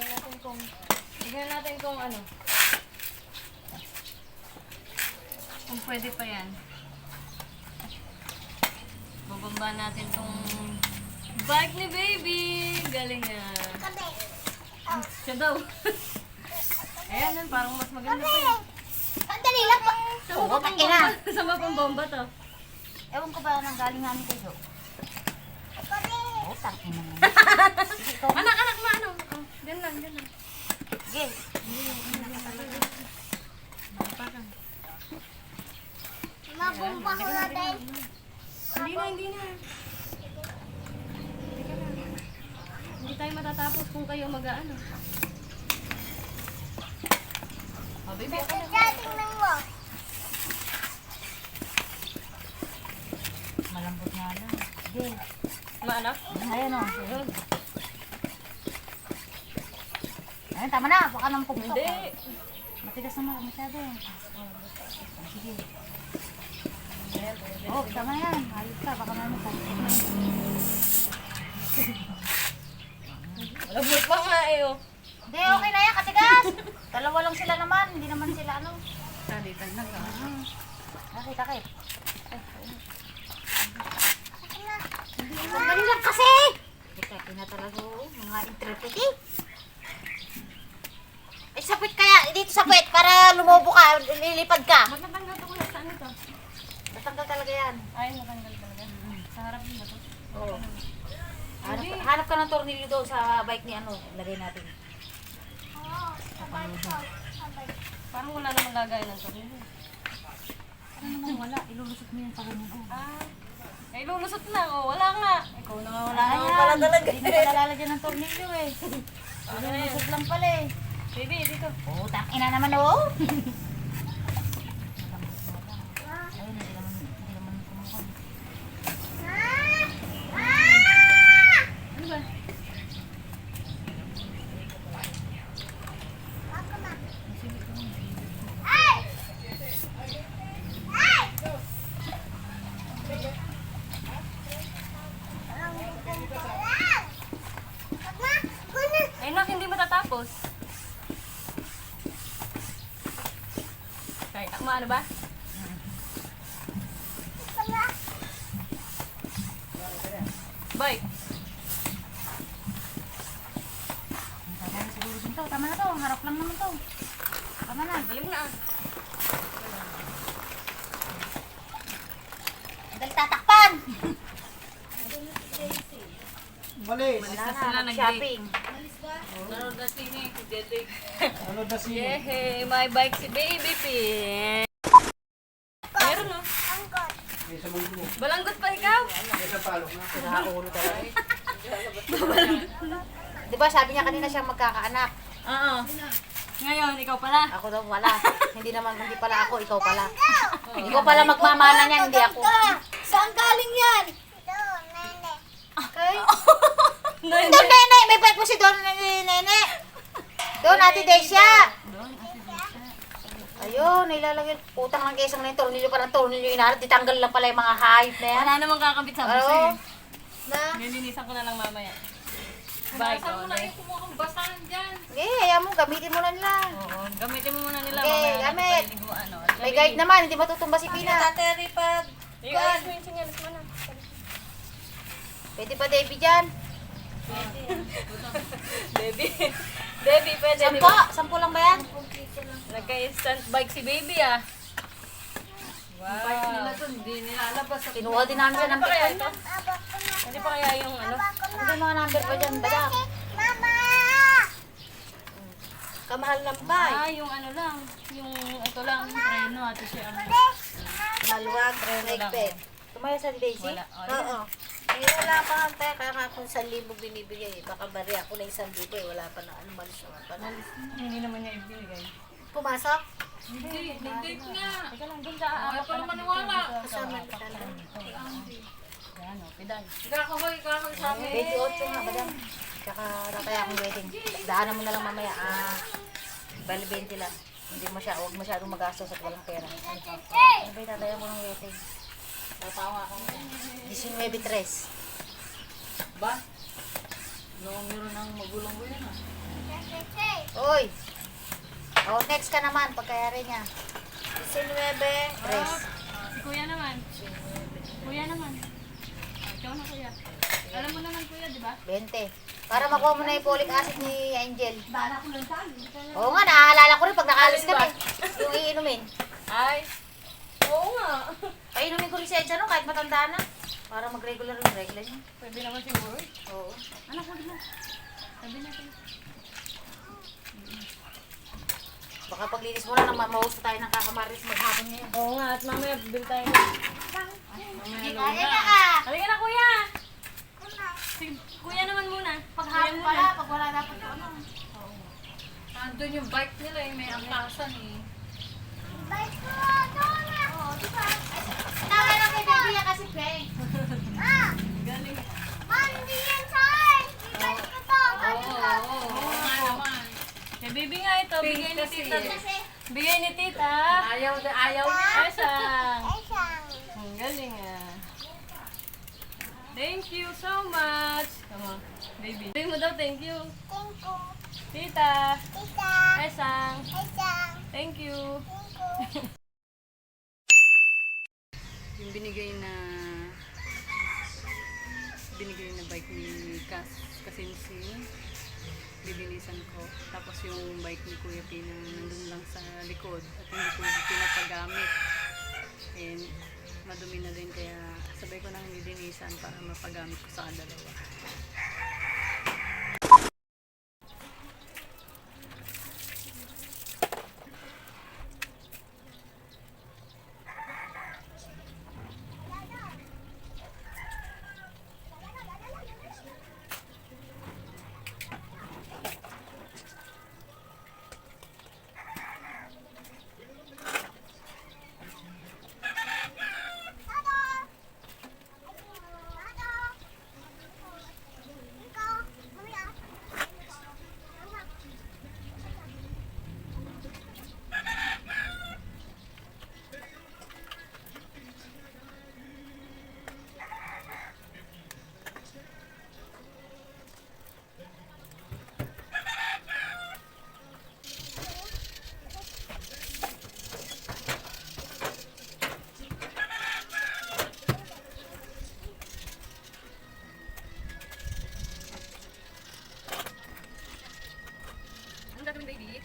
Tignan natin kung ano. Kung pwede pa yan. Babamba natin tong bike ni baby. Galing na. Siya daw. Ayan yan, parang mas maganda pa yan. Ang dali lang po. Sama pang bomba to. Ewan ko ba nang galing namin kayo? Oh, tangin naman. Anak, ano? Oh, dyan lang. Sige. Mabumba ko natin. Hindi na. Hindi tayo matatapos kung kayo mag-ano. Oh, baby, ako na. Tingnan mo. Malambot nga lang. Sige. Maanak? Ayan o. Ayun, tama na. Baka nang pugtok. Hindi. Matigas naman masyado. Sige. Oh, tama yan. Ayos ka. Baka naman sa Malambot pa nga eh, oh. Hindi, okay na yan. Katigas. Dalawa lang sila naman. Hindi naman sila ano. Salitan na ka. Takit. Ang galing lang kasi. Ito na talaga mga interpretive. Eh, sapit kaya. Dito sapit para lumobo ka. Lilipad ka. Magtatanggal ko na. Saan ito? Natanggal talaga yan. Ay, natanggal talaga. Sa harap mo ba ito? Oo. Hanap ka ng tornilyo doon sa bike ni ano. Lagay natin. Parang wala namang lagay ng tornilyo. Ano naman wala. Ilulusot mo yung pagano. Ay, lulusot na. Oh, wala nga. Ikaw na nga wala. Ayan. Pala talaga. Hindi na palalagyan ng tornilyo eh. Ilulusot lang pala eh. Baby, dito. Oh, tangina naman oh. Ayun, hindi naman kumukuha. Ano ba? Ay, nak, hindi matatapos. Kaya, ano ba? Bye. Tama na siguro dito. Tama na to. Harap lang naman to. Tama na. Galing na. Dali tatakpan. Mali. Wala sila na. nag-date. Shopping. Nanood na sini. Dede. Ano na si... Yehey, may bike si Baby Pin. Meron no? May sa mundo mo. Balanggot pa ikaw? May sa palok na. Nakaulo talaga. Di ba sabi niya kanina siya magkakaanak? Oo. Ngayon, ikaw pala. Ako daw wala. Hindi pala ako. Ikaw pala. Ikaw pala magmamana niyan. Hindi ako. Saan galing yan? Okay? Nene. Doon, nene. May bike mo si Don, nene. Doon, Ate Desia. Ayun, ilalagay. Putang ng kesang na yung tornilyo pa ng tornilyo inaharap. Ditanggal lang pala yung mga hayop na yan. Wala namang kakabit sa Oo. busi. Na? Nilinisan ko na lang mamaya. Bike. Saan mo na yung kumuha kong basahan dyan? Eh, ayaw mo. Gamitin mo na nila. Oo, gamitin mo muna nila. Okay, mamaya gamit. natin paliliguan, no? May guide naman. Hindi matutumba si Pina. I-ayos mo yung sinyalis mo na. Pwede ba, Debbie, dyan? Baby. Baby, pwede, di Sampo? ba? Sampo lang ba yan? Nagka-instant bike si Baby, ah. Wow. Hindi nilalabas. Kinuha din namin siya ng Ano pa kaya picture. ito? Hindi pa kaya yung ano? Ano yung mga number pa dyan? Badak. Kamahal ng bike. Ah, yung ano lang. Yung ito lang. Reno, ate siya. Maluwag, renegpet. Tumaya sa Daisy? Wala. Oo. Eh, wala pa nga tayo. Kaya nga kung 1,000 binibigay. Baka bari ako na 1,000 eh. Wala pa na. Ano malis naman pa na. Hindi naman niya ibigay. Pumasok? Hindi, nag-date nga. Teka lang, doon ka. Ay, pa naman maniwala. Kasama kita lang. Yan, o, pedal. Kakahoy sa amin. 28 nga, madam. Tsaka kaya akong wedding. Daanan mo na lang mamaya. Bali 20 lang. Hindi huwag masyadong magastos at walang pera. Ano ba itatayan mo ng wedding? Tatawa ako. 19 Ba? Numero ng magulang ko yan, ah. Oh, next ka naman, pagkayari niya. 19, tres. Si kuya naman. Kuya naman. Ikaw na kuya. Alam mo naman kuya, di ba? 20. Para makuha mo na yung folic acid ni Angel. Oo nga, naaalala ko rin pag nakalis kami. Yung iinumin. Ay. Oo nga. Painumin ko rin si Angel no, kahit matanda na. Para mag-regular yung regla niya. Pwede naman siguro. Oo. Anak, huwag na. Sabi natin. Baka paglinis mo na, mahusto tayo ng kakamaris maghapon ngayon. Oo nga, at mamaya bibili tayo. Hindi kaya na ka. Halika na kuya. Si kuya naman muna. Paghapon Kuya pala, muna. pag wala dapat yung ano. Nandun yung bike nila eh, may angkasan eh. Oo, di ba? Tama lang kay baby yan kasi Peng. Galing. Oo nga naman. Kay baby nga ito, bigay ni tita. Bigay ni tita. Ayaw niya. Esang. Ang galing ah. Thank you so much. Come on, baby. Sabi mo daw, thank you. Tita. Esang. Thank you. Yung binigay na bike ni Kasinsin, lilinisan ko. Tapos yung bike ni Kuya Pina nandun lang sa likod at hindi ko pinapagamit. And madumi na din kaya sabay ko nang lilinisan para mapagamit ko sa dalawa. Anong gagawin, baby?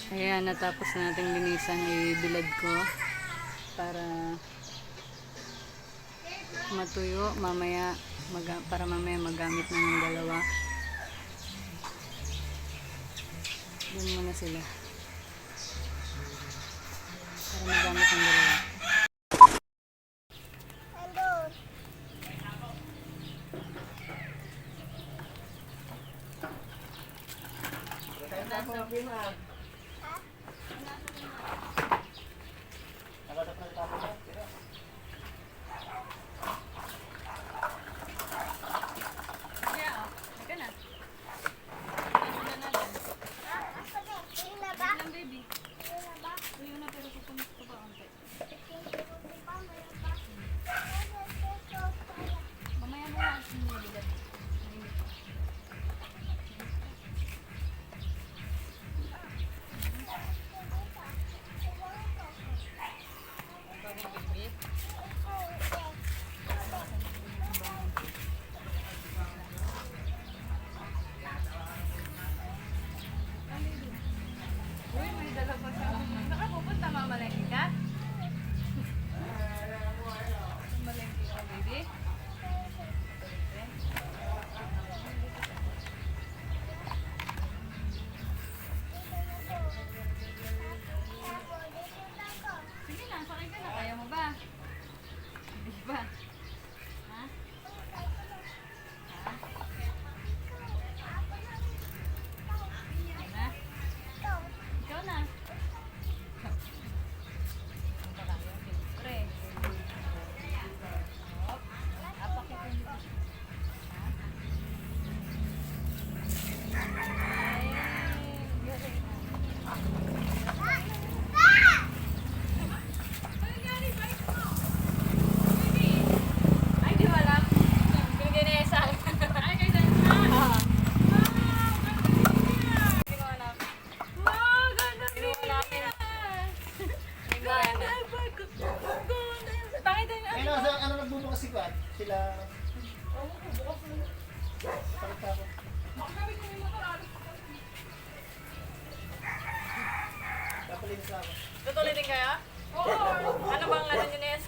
Ayan, natapos nating linisan, ibilad ko para matuyo mamaya, para mamaya magamit na ng dalawa. Doon muna sila para magamit ng dalawa. Hindi ma. Nakatap na tapos na. Tira. Kaya, halika na. Ano na natin? Wait lang, baby. Tuyo na, pero pupunis ko ba konti? Mamaya mo lang yung mabigat. Mainit pa. Bago, baby. Uy, may dala pa sa... Saka pupunta, mamalengke ka? Mamalengke ka, baby? Sige na, sakay ka na. Kaya mo ba? Hindi ba? Ha? Ha? Ikaw na? Ikaw na? Punta tayo, siyempre. Hop. Apak ito dito. Ay, di ba alam? Binigay ni Esang. Ay, kay Dan. Hindi ko alam. Wow, ganda. Ginawa namin. Ginawa na. Bakit din? Eh, nasa, ano nagbubukas si Pat? Sila... Sakit ako. Kapalinis lang ako. Tutuloy din kayo? Oo. Ano bang ano nyo, Nes?